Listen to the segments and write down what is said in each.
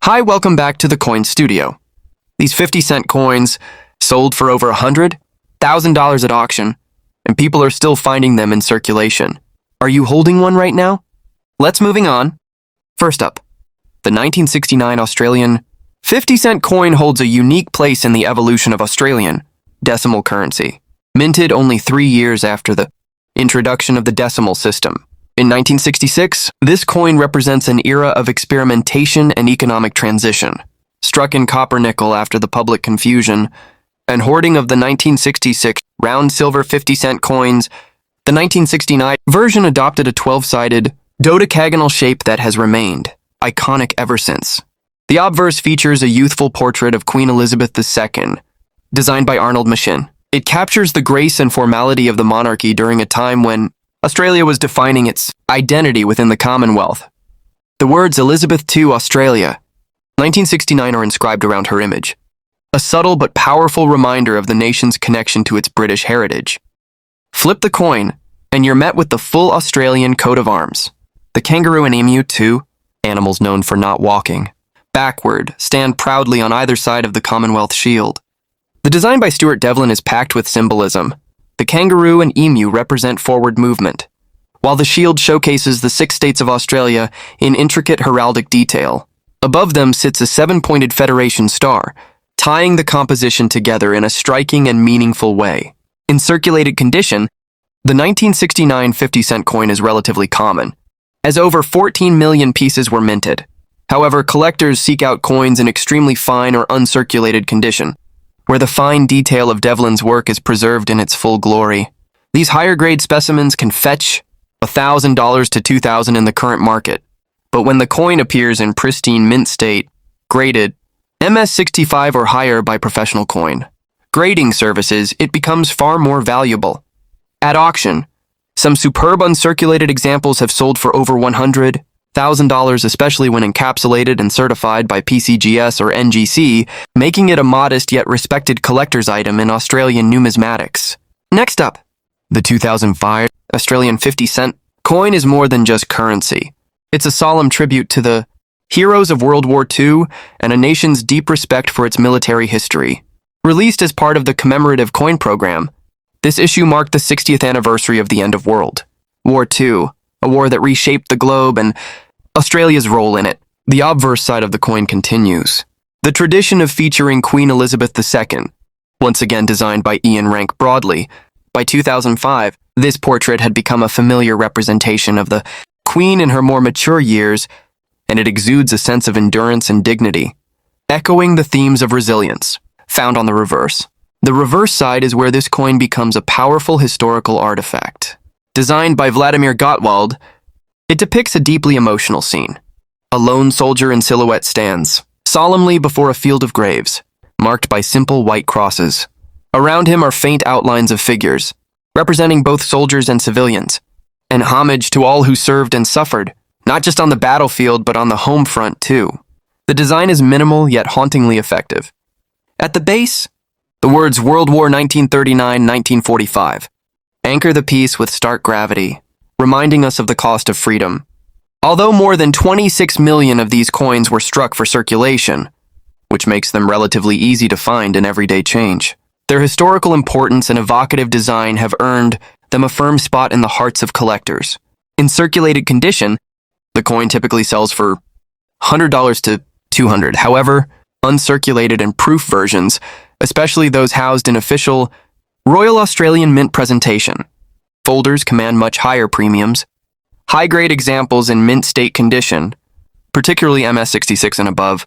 Hi, welcome back to the Coin Studio. These 50-cent coins sold for over $100,000 at auction, and people are still finding them in circulation. Are you holding one right now? Let's moving on. First up, the 1969 Australian 50-cent coin holds a unique place in the evolution of Australian decimal currency, minted only 3 years after the introduction of the decimal system. In 1966, this coin represents an era of experimentation and economic transition. Struck in copper-nickel after the public confusion and hoarding of the 1966 round silver 50-cent coins, the 1969 version adopted a 12-sided, dodecagonal shape that has remained iconic ever since. The obverse features a youthful portrait of Queen Elizabeth II, designed by Arnold Machin. It captures the grace and formality of the monarchy during a time when Australia was defining its identity within the Commonwealth. The words Elizabeth II Australia, 1969 are inscribed around her image, a subtle but powerful reminder of the nation's connection to its British heritage. Flip the coin, and you're met with the full Australian coat of arms. The kangaroo and emu, two animals known for not walking backward, stand proudly on either side of the Commonwealth shield. The design by Stuart Devlin is packed with symbolism. The kangaroo and emu represent forward movement, while the shield showcases the 6 states of Australia in intricate heraldic detail. Above them sits a 7-pointed Federation star, tying the composition together in a striking and meaningful way. In circulated condition, the 1969 50-cent coin is relatively common, as over 14 million pieces were minted. However, collectors seek out coins in extremely fine or uncirculated condition, where the fine detail of Devlin's work is preserved in its full glory. These higher-grade specimens can fetch $1,000 to $2,000 in the current market, but when the coin appears in pristine mint state, graded MS65 or higher by professional coin grading services, it becomes far more valuable. At auction, some superb uncirculated examples have sold for over $100,000, especially when encapsulated and certified by PCGS or NGC, making it a modest yet respected collector's item in Australian numismatics. Next up, the 2005 Australian 50-cent coin is more than just currency. It's a solemn tribute to the heroes of World War II and a nation's deep respect for its military history. Released as part of the Commemorative coin program, this issue marked the 60th anniversary of the end of World War II, a war that reshaped the globe and Australia's role in it. The obverse side of the coin continues. The tradition of featuring Queen Elizabeth II, once again designed by Ian Rank Broadley. By 2005, this portrait had become a familiar representation of the Queen in her more mature years, and it exudes a sense of endurance and dignity, echoing the themes of resilience found on the reverse. The reverse side is where this coin becomes a powerful historical artifact. Designed by Vladimir Gottwald, it depicts a deeply emotional scene. A lone soldier in silhouette stands solemnly before a field of graves, marked by simple white crosses. Around him are faint outlines of figures, representing both soldiers and civilians, an homage to all who served and suffered, not just on the battlefield but on the home front too. The design is minimal yet hauntingly effective. At the base, the words World War 1939-1945 anchor the piece with stark gravity, reminding us of the cost of freedom. Although more than 26 million of these coins were struck for circulation, which makes them relatively easy to find in everyday change, their historical importance and evocative design have earned them a firm spot in the hearts of collectors. In circulated condition, the coin typically sells for $100 to $200. However, uncirculated and proof versions, especially those housed in official Royal Australian Mint presentation folders, command much higher premiums. High-grade examples in mint state condition, particularly MS66 and above,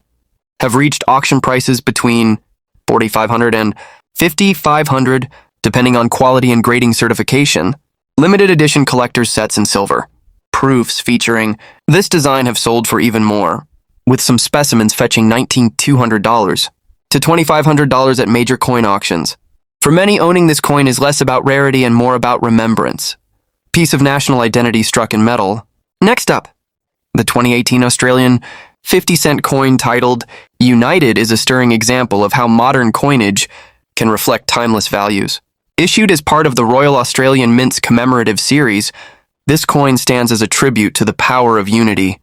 have reached auction prices between $4,500 and $5,500, depending on quality and grading certification. Limited edition collector's sets in silver proofs featuring this design have sold for even more, with some specimens fetching $1,200 to $2,500 at major coin auctions. For many, owning this coin is less about rarity and more about remembrance. Piece of national identity struck in metal. Next up, the 2018 Australian 50-cent coin titled United is a stirring example of how modern coinage can reflect timeless values. Issued as part of the Royal Australian Mint's Commemorative series, this coin stands as a tribute to the power of unity,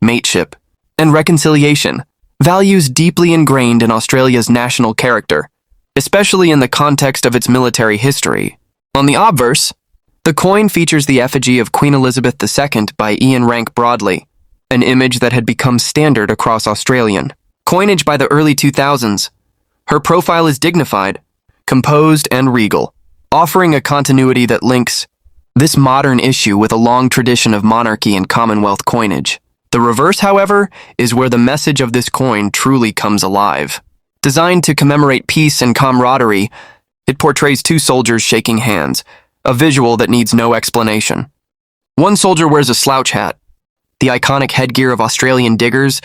mateship, and reconciliation, values deeply ingrained in Australia's national character, especially in the context of its military history. On the obverse, the coin features the effigy of Queen Elizabeth II by Ian Rank Broadley, an image that had become standard across Australian coinage by the early 2000s. Her profile is dignified, composed, and regal, offering a continuity that links this modern issue with a long tradition of monarchy and Commonwealth coinage. The reverse, however, is where the message of this coin truly comes alive. Designed to commemorate peace and camaraderie, it portrays two soldiers shaking hands, a visual that needs no explanation. One soldier wears a slouch hat, the iconic headgear of Australian diggers,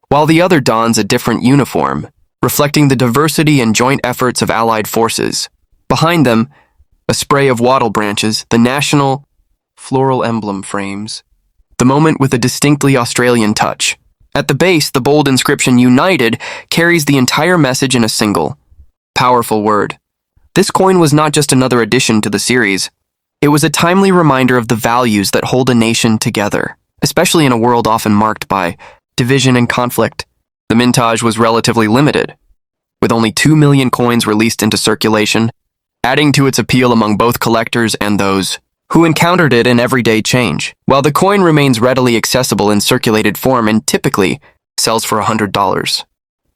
while the other dons a different uniform, reflecting the diversity and joint efforts of Allied forces. Behind them, a spray of wattle branches, the national floral emblem frames the moment with a distinctly Australian touch. At the base, the bold inscription "United" carries the entire message in a single, powerful word. This coin was not just another addition to the series. It was a timely reminder of the values that hold a nation together, especially in a world often marked by division and conflict. The mintage was relatively limited, with only 2 million coins released into circulation, adding to its appeal among both collectors and those who encountered it in everyday change. While the coin remains readily accessible in circulated form and typically sells for $100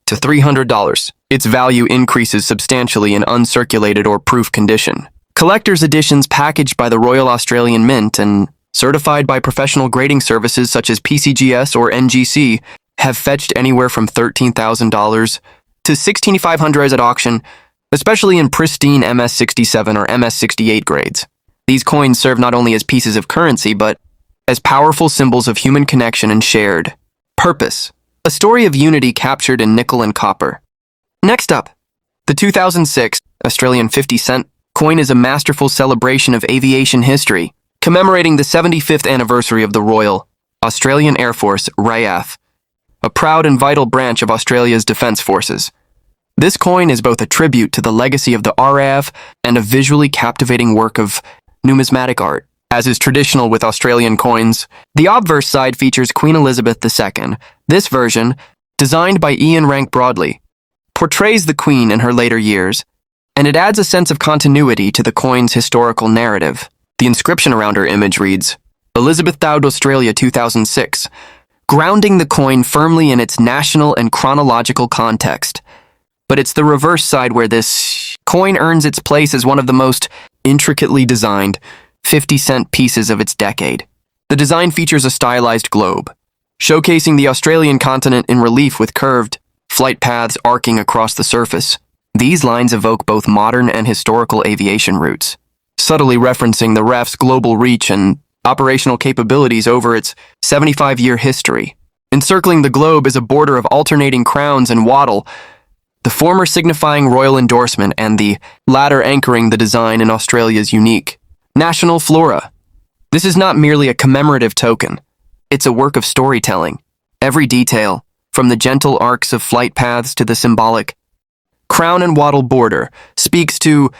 to $300, its value increases substantially in uncirculated or proof condition. Collector's editions packaged by the Royal Australian Mint and certified by professional grading services such as PCGS or NGC have fetched anywhere from $13,000 to $16,500 at auction, especially in pristine MS67 or MS68 grades. These coins serve not only as pieces of currency, but as powerful symbols of human connection and shared purpose, a story of unity captured in nickel and copper. Next up, the 2006 Australian 50-cent coin is a masterful celebration of aviation history, commemorating the 75th anniversary of the Royal Australian Air Force, RAAF, a proud and vital branch of Australia's defence forces. This coin is both a tribute to the legacy of the RAAF and a visually captivating work of numismatic art. As is traditional with Australian coins, the obverse side features Queen Elizabeth II. This version, designed by Ian Rank Broadley, portrays the Queen in her later years, and it adds a sense of continuity to the coin's historical narrative. The inscription around her image reads, "Elizabeth Dowd Australia 2006, grounding the coin firmly in its national and chronological context. But it's the reverse side where this coin earns its place as one of the most intricately designed 50-cent pieces of its decade. The design features a stylized globe, showcasing the Australian continent in relief with curved flight paths arcing across the surface. These lines evoke both modern and historical aviation routes, subtly referencing the RAAF's global reach and operational capabilities over its 75-year history. Encircling the globe is a border of alternating crowns and wattle, the former signifying royal endorsement and the latter anchoring the design in Australia's unique national flora. This is not merely a commemorative token. It's a work of storytelling. Every detail, from the gentle arcs of flight paths to the symbolic crown and wattle border, speaks to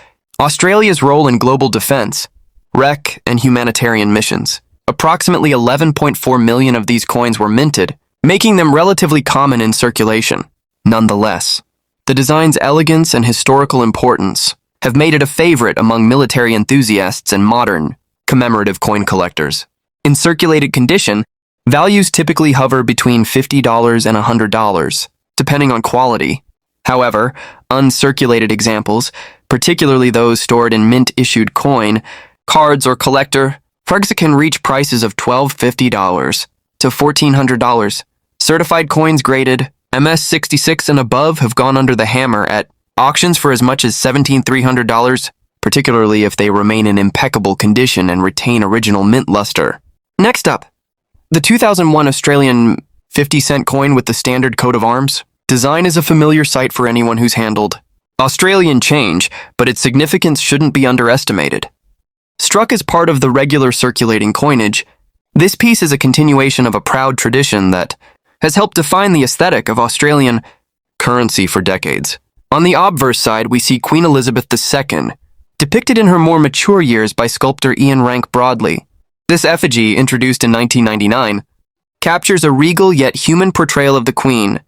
Australia's role in global defense, rec, and humanitarian missions. Approximately 11.4 million of these coins were minted, making them relatively common in circulation. Nonetheless, the design's elegance and historical importance have made it a favorite among military enthusiasts and modern, commemorative coin collectors. In circulated condition, values typically hover between $50 and $100, depending on quality. However, uncirculated examples, particularly those stored in mint-issued coin, cards, or collector prugs, can reach prices of $1,250 to $1,400. Certified coins graded MS66 and above have gone under the hammer at auctions for as much as $17,300, particularly if they remain in impeccable condition and retain original mint luster. Next up, the 2001 Australian 50-cent coin with the standard coat of arms. Design is a familiar sight for anyone who's handled Australian change, but its significance shouldn't be underestimated. Struck as part of the regular circulating coinage, this piece is a continuation of a proud tradition that has helped define the aesthetic of Australian currency for decades. On the obverse side, we see Queen Elizabeth II, depicted in her more mature years by sculptor Ian Rank Broadley. This effigy, introduced in 1999, captures a regal yet human portrayal of the Queen,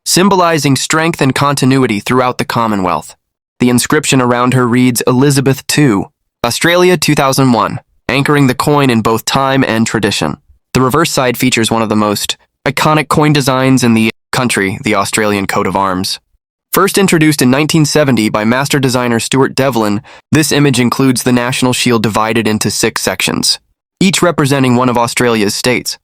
symbolizing strength and continuity throughout the Commonwealth. The inscription around her reads Elizabeth II, Australia 2001, anchoring the coin in both time and tradition. The reverse side features one of the most iconic coin designs in the country, the Australian coat of arms. First introduced in 1970 by master designer Stuart Devlin, this image includes the national shield divided into 6 sections, each representing one of Australia's states.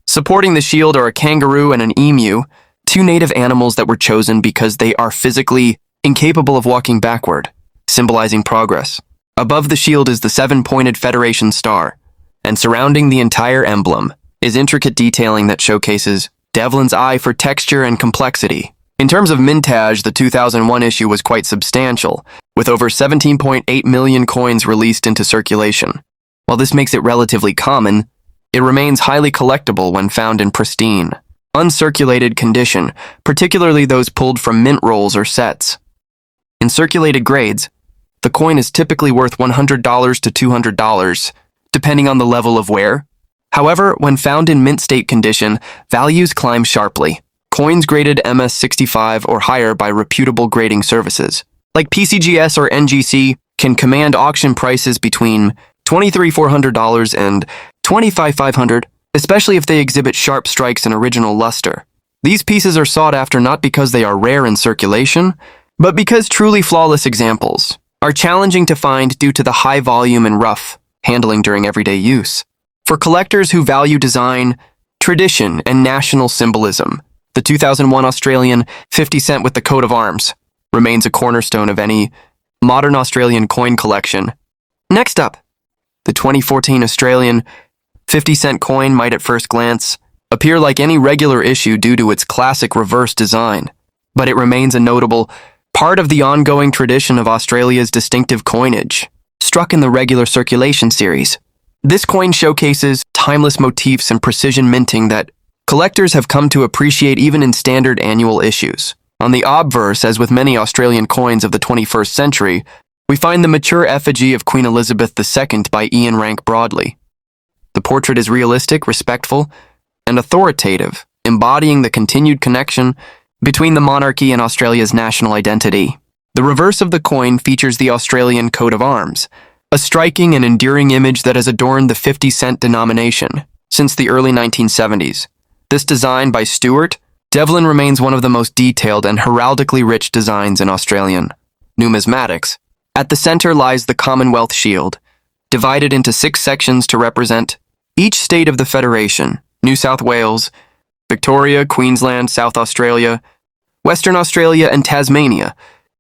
Supporting the shield are a kangaroo and an emu, 2 native animals that were chosen because they are physically incapable of walking backward, symbolizing progress. Above the shield is the 7-pointed Federation star, and surrounding the entire emblem is intricate detailing that showcases Devlin's eye for texture and complexity. In terms of mintage, the 2001 issue was quite substantial, with over 17.8 million coins released into circulation. While this makes it relatively common, it remains highly collectible when found in pristine, uncirculated condition, particularly those pulled from mint rolls or sets. In circulated grades, the coin is typically worth $100 to $200, depending on the level of wear. However, when found in mint state condition, values climb sharply. Coins graded MS65 or higher by reputable grading services, like PCGS or NGC, can command auction prices between $23,400 and $25,500, especially if they exhibit sharp strikes and original luster. These pieces are sought after not because they are rare in circulation, but because truly flawless examples are challenging to find due to the high volume and rough handling during everyday use. For collectors who value design, tradition, and national symbolism, the 2001 Australian 50 cent with the coat of arms remains a cornerstone of any modern Australian coin collection. Next up, the 2014 Australian 50 cent coin might at first glance appear like any regular issue due to its classic reverse design, but it remains a notable part of the ongoing tradition of Australia's distinctive coinage, struck in the regular circulation series. This coin showcases timeless motifs and precision minting that collectors have come to appreciate even in standard annual issues. On the obverse, as with many Australian coins of the 21st century, we find the mature effigy of Queen Elizabeth II by Ian Rank Broadley. The portrait is realistic, respectful, and authoritative, embodying the continued connection between the monarchy and Australia's national identity. The reverse of the coin features the Australian coat of arms, a striking and enduring image that has adorned the 50 cent denomination since the early 1970s. This design by Stuart Devlin remains one of the most detailed and heraldically rich designs in Australian numismatics. At the center lies the Commonwealth Shield, divided into 6 sections to represent each state of the Federation: New South Wales, Victoria, Queensland, South Australia, Western Australia, and Tasmania.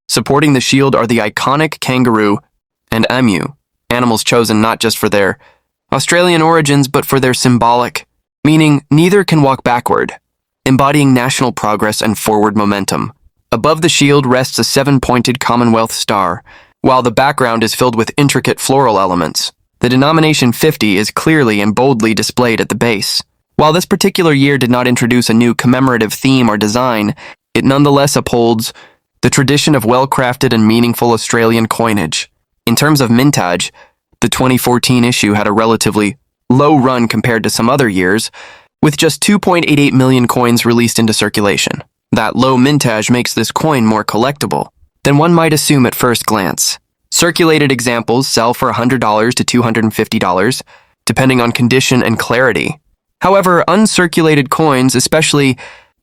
Supporting the shield are the iconic kangaroo and emu, animals chosen not just for their Australian origins but for their symbolic meaning. Neither can walk backward, embodying national progress and forward momentum. Above the shield rests a 7-pointed Commonwealth star, while the background is filled with intricate floral elements. The denomination 50 is clearly and boldly displayed at the base. While this particular year did not introduce a new commemorative theme or design, it nonetheless upholds the tradition of well-crafted and meaningful Australian coinage. In terms of mintage, the 2014 issue had a relatively low run compared to some other years, with just 2.88 million coins released into circulation. That low mintage makes this coin more collectible than one might assume at first glance. Circulated examples sell for $100 to $250, depending on condition and clarity. However, uncirculated coins, especially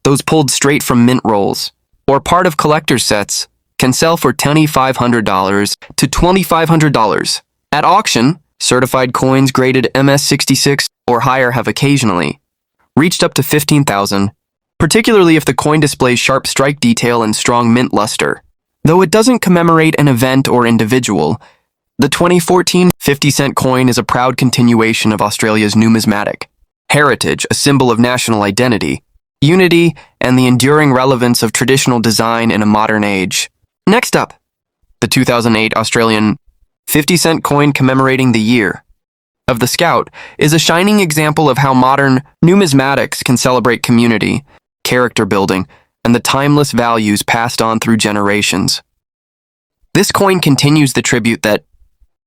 those pulled straight from mint rolls or part of collector's sets, can sell for $2,500 to $2,500. At auction, certified coins graded MS66 or higher have occasionally reached up to $15,000, particularly if the coin displays sharp strike detail and strong mint luster. Though it doesn't commemorate an event or individual, the 2014 50 cent coin is a proud continuation of Australia's numismatic heritage, a symbol of national identity, unity, and the enduring relevance of traditional design in a modern age. Next up, the 2008 Australian 50 cent coin commemorating the year of the Scout is a shining example of how modern numismatics can celebrate community, character building, and the timeless values passed on through generations. This coin continues the tribute that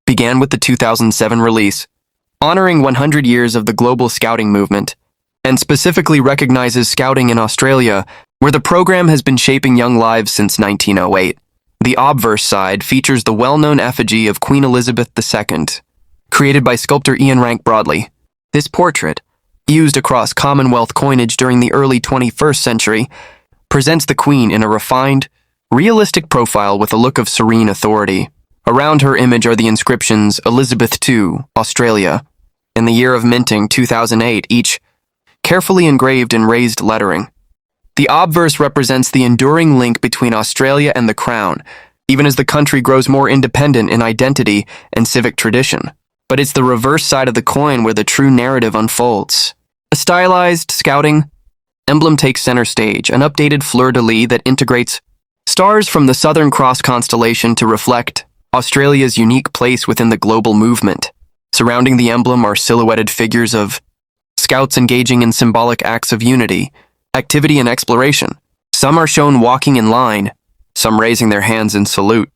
began with the 2007 release, honoring 100 years of the global scouting movement, and specifically recognizes scouting in Australia Where the program has been shaping young lives since 1908, the obverse side features the well-known effigy of Queen Elizabeth II, created by sculptor Ian Rank Broadley. This portrait, used across Commonwealth coinage during the early 21st century, presents the Queen in a refined, realistic profile with a look of serene authority. Around her image are the inscriptions Elizabeth II, Australia, and the year of minting 2008, each carefully engraved in raised lettering. The obverse represents the enduring link between Australia and the Crown, even as the country grows more independent in identity and civic tradition. But it's the reverse side of the coin where the true narrative unfolds. A stylized Scouting emblem takes center stage, an updated fleur-de-lis that integrates stars from the Southern Cross constellation to reflect Australia's unique place within the global movement. Surrounding the emblem are silhouetted figures of Scouts engaging in symbolic acts of unity, activity, and exploration. Some are shown walking in line, some raising their hands in salute,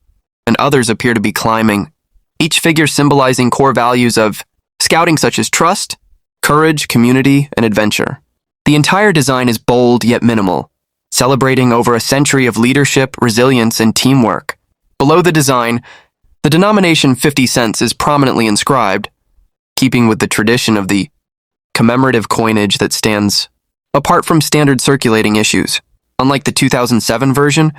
and others appear to be climbing, each figure symbolizing core values of Scouting such as trust, courage, community, and adventure. The entire design is bold yet minimal, celebrating over a century of leadership, resilience, and teamwork. Below the design, the denomination 50 cents is prominently inscribed, keeping with the tradition of the commemorative coinage that stands apart from standard circulating issues. Unlike the 2007 version,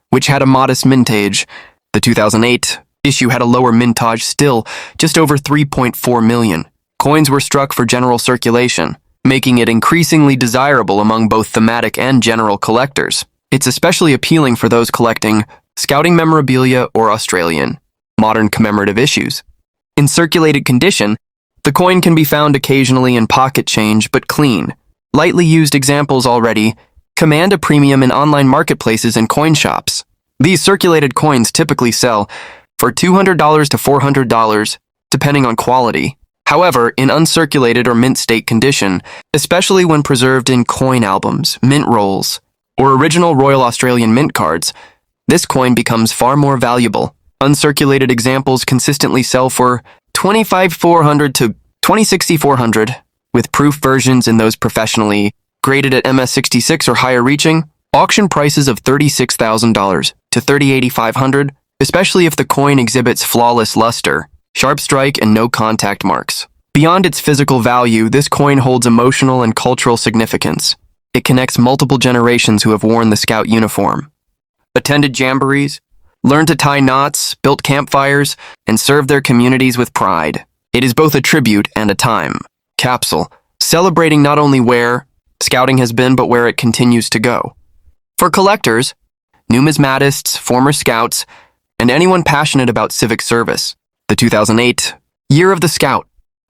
which had a modest mintage, the 2008 issue had a lower mintage, still just over 3.4 million. Coins were struck for general circulation, making it increasingly desirable among both thematic and general collectors. It's especially appealing for those collecting Scouting memorabilia or Australian modern commemorative issues. In circulated condition, the coin can be found occasionally in pocket change but clean. Lightly used examples already command a premium in online marketplaces and coin shops. These circulated coins typically sell for $200 to $400, depending on quality. However, in uncirculated or mint state condition, especially when preserved in coin albums, mint rolls, or original Royal Australian Mint cards, this coin becomes far more valuable. Uncirculated examples consistently sell for $25,400 to $26,400, with proof versions in those professionally graded at MS66 or higher reaching auction prices of $36,000 to $38,500, especially if the coin exhibits flawless luster, sharp strike, and no contact marks. Beyond its physical value, this coin holds emotional and cultural significance. It connects multiple generations who have worn the Scout uniform, attended jamborees, learned to tie knots, built campfires, and served their communities with pride. It is both a tribute and a time capsule, celebrating not only where Scouting has been, but where it continues to go. For collectors, numismatists, former Scouts, and anyone passionate about civic service, the 2008 Year of the Scout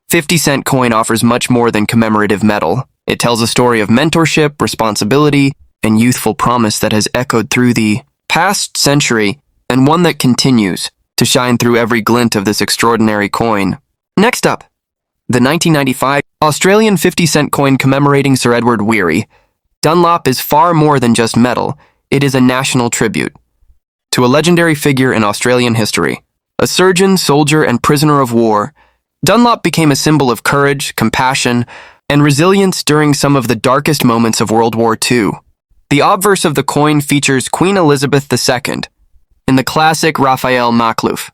50-cent coin offers much more than commemorative metal. It tells a story of mentorship, responsibility, and youthful promise that has echoed through the past century, and one that continues to shine through every glint of this extraordinary coin. Next up, the 1995 Australian 50-cent coin commemorating Sir Edward Weary Dunlop is far more than just metal. It is a national tribute to a legendary figure in Australian history. A surgeon, soldier, and prisoner of war, Dunlop became a symbol of courage, compassion, and resilience during some of the darkest moments of World War II. The obverse of the coin features Queen Elizabeth II in the classic Raphael Maklouf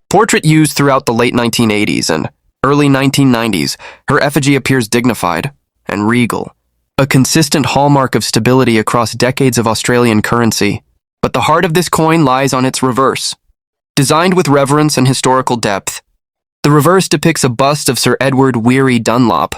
portrait used throughout the late 1980s and early 1990s. Her effigy appears dignified and regal, a consistent hallmark of stability across decades of Australian currency. But the heart of this coin lies on its reverse. Designed with reverence and historical depth, the reverse depicts a bust of Sir Edward Weary Dunlop,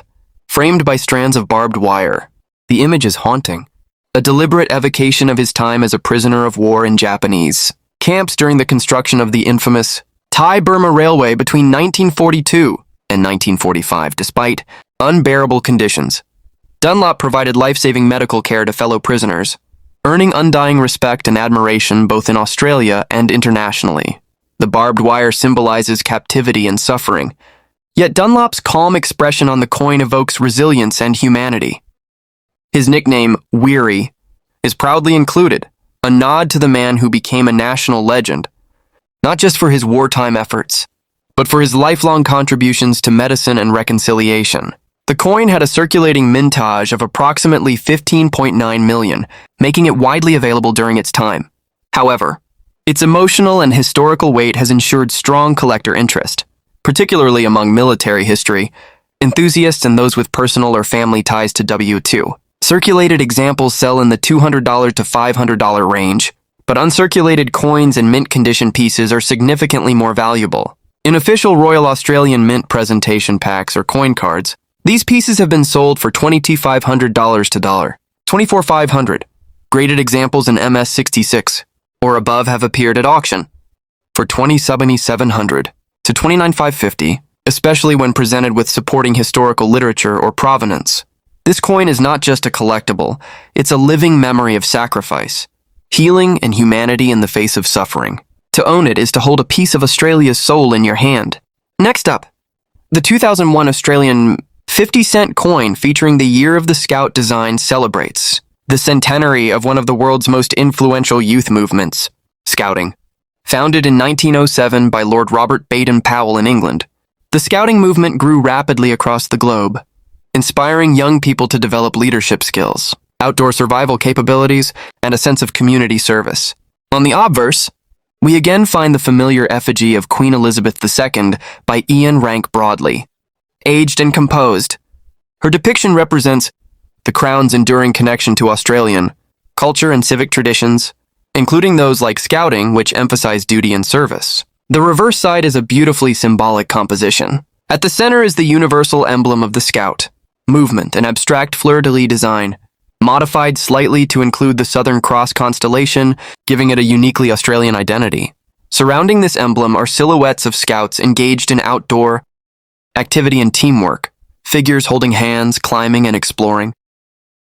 framed by strands of barbed wire. The image is haunting, a deliberate evocation of his time as a prisoner of war in Japanese camps during the construction of the infamous Thai-Burma Railway between 1942 and 1945. Despite unbearable conditions, Dunlop provided life-saving medical care to fellow prisoners, earning undying respect and admiration both in Australia and internationally. The barbed wire symbolizes captivity and suffering, yet Dunlop's calm expression on the coin evokes resilience and humanity. His nickname, Weary, is proudly included, a nod to the man who became a national legend, not just for his wartime efforts, but for his lifelong contributions to medicine and reconciliation. The coin had a circulating mintage of approximately 15.9 million, making it widely available during its time. However, its emotional and historical weight has ensured strong collector interest, particularly among military history enthusiasts and those with personal or family ties to WWII. Circulated examples sell in the $200 to $500 range, but uncirculated coins and mint condition pieces are significantly more valuable. In official Royal Australian Mint presentation packs or coin cards, these pieces have been sold for $2,500 to $24,500. Graded examples in MS66 or above have appeared at auction for $27,700 to $29,550, especially when presented with supporting historical literature or provenance. This coin is not just a collectible, it's a living memory of sacrifice, healing, and humanity in the face of suffering. To own it is to hold a piece of Australia's soul in your hand. Next up, the 2001 Australian 50-cent coin featuring the Year of the Scout design celebrates the centenary of one of the world's most influential youth movements, Scouting. Founded in 1907 by Lord Robert Baden-Powell in England, the Scouting movement grew rapidly across the globe, inspiring young people to develop leadership skills, outdoor survival capabilities, and a sense of community service. On the obverse, we again find the familiar effigy of Queen Elizabeth II by Ian Rank Broadley. Aged and composed, her depiction represents the Crown's enduring connection to Australian culture and civic traditions, including those like Scouting, which emphasize duty and service. The reverse side is a beautifully symbolic composition. At the center is the universal emblem of the Scout movement, an abstract fleur-de-lis design, modified slightly to include the Southern Cross constellation, giving it a uniquely Australian identity. Surrounding this emblem are silhouettes of Scouts engaged in outdoor activity and teamwork, figures holding hands, climbing, and exploring.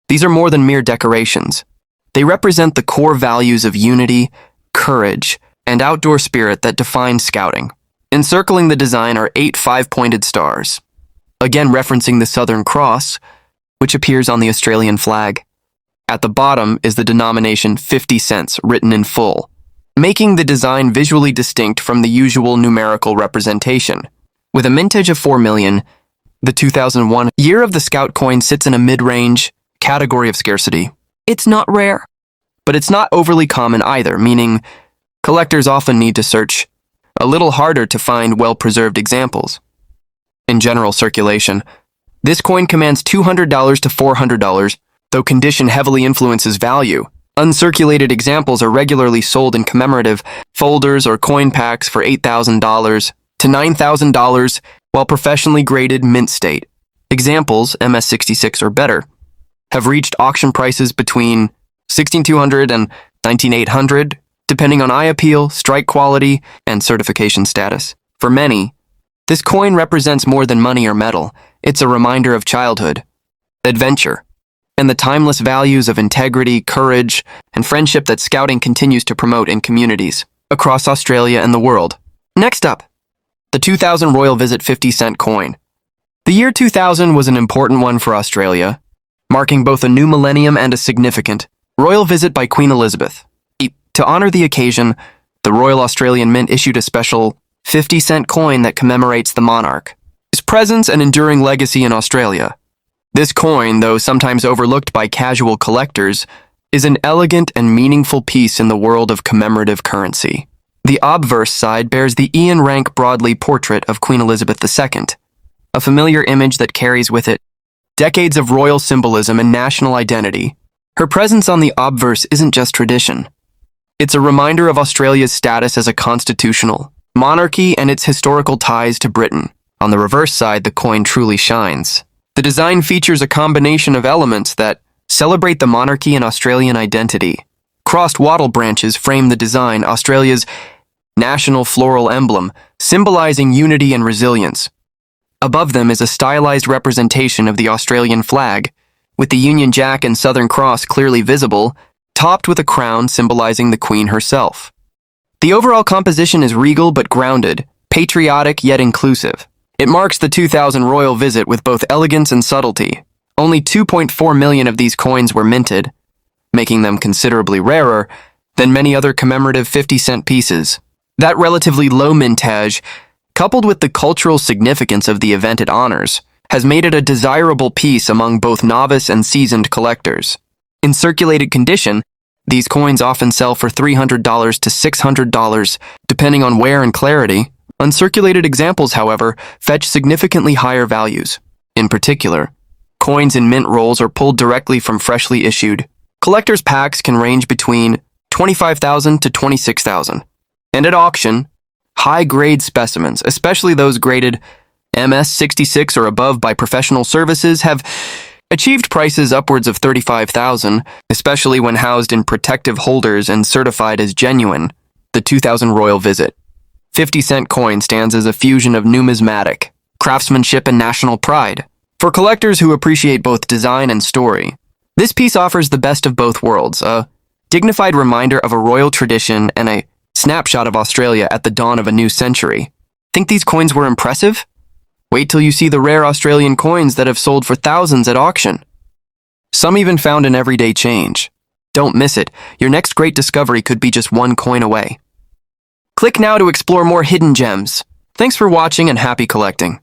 These are more than mere decorations. They represent the core values of unity, courage, and outdoor spirit that define Scouting. Encircling the design are 8 5-pointed stars, again referencing the Southern Cross, which appears on the Australian flag. At the bottom is the denomination 50 cents written in full, making the design visually distinct from the usual numerical representation. With a mintage of 4 million, the 2001 Year of the Scout coin sits in a mid-range category of scarcity. It's not rare, but it's not overly common either, meaning collectors often need to search a little harder to find well-preserved examples. In general circulation, this coin commands $200 to $400, though condition heavily influences value. Uncirculated examples are regularly sold in commemorative folders or coin packs for $8,000 to $9,000, while professionally graded mint state examples, MS66 or better, have reached auction prices between $16,200 and $19,800, depending on eye appeal, strike quality, and certification status. For many, this coin represents more than money or metal. It's a reminder of childhood, adventure, and the timeless values of integrity, courage, and friendship that Scouting continues to promote in communities across Australia and the world. Next up, the 2000 Royal Visit 50-cent coin. The year 2000 was an important one for Australia, marking both a new millennium and a significant royal visit by Queen Elizabeth. To honor the occasion, the Royal Australian Mint issued a special 50-cent coin that commemorates the monarch, his presence and enduring legacy in Australia. This coin, though sometimes overlooked by casual collectors, is an elegant and meaningful piece in the world of commemorative currency. The obverse side bears the Ian Rank Broadley portrait of Queen Elizabeth II, a familiar image that carries with it decades of royal symbolism and national identity. Her presence on the obverse isn't just tradition. It's a reminder of Australia's status as a constitutional monarchy and its historical ties to Britain. On the reverse side, the coin truly shines. The design features a combination of elements that celebrate the monarchy and Australian identity. Crossed wattle branches frame the design, Australia's national floral emblem, symbolizing unity and resilience. Above them is a stylized representation of the Australian flag, with the Union Jack and Southern Cross clearly visible, topped with a crown symbolizing the Queen herself. The overall composition is regal but grounded, patriotic yet inclusive. It marks the 2000 royal visit with both elegance and subtlety. Only 2.4 million of these coins were minted, making them considerably rarer than many other commemorative 50-cent pieces. That relatively low mintage, coupled with the cultural significance of the event it honors, has made it a desirable piece among both novice and seasoned collectors. In circulated condition, these coins often sell for $300 to $600, depending on wear and clarity. Uncirculated examples, however, fetch significantly higher values. In particular, coins in mint rolls are pulled directly from freshly issued. Collectors' packs can range between $25,000 to $26,000. And at auction, high-grade specimens, especially those graded MS-66 or above by professional services, have achieved prices upwards of $35,000, especially when housed in protective holders and certified as genuine. The 2000 Royal Visit 50-cent coin stands as a fusion of numismatic, craftsmanship, and national pride. For collectors who appreciate both design and story, this piece offers the best of both worlds, a dignified reminder of a royal tradition and a snapshot of Australia at the dawn of a new century. Think these coins were impressive? Wait till you see the rare Australian coins that have sold for thousands at auction. Some even found in everyday change. Don't miss it. Your next great discovery could be just one coin away. Click now to explore more hidden gems. Thanks for watching and happy collecting.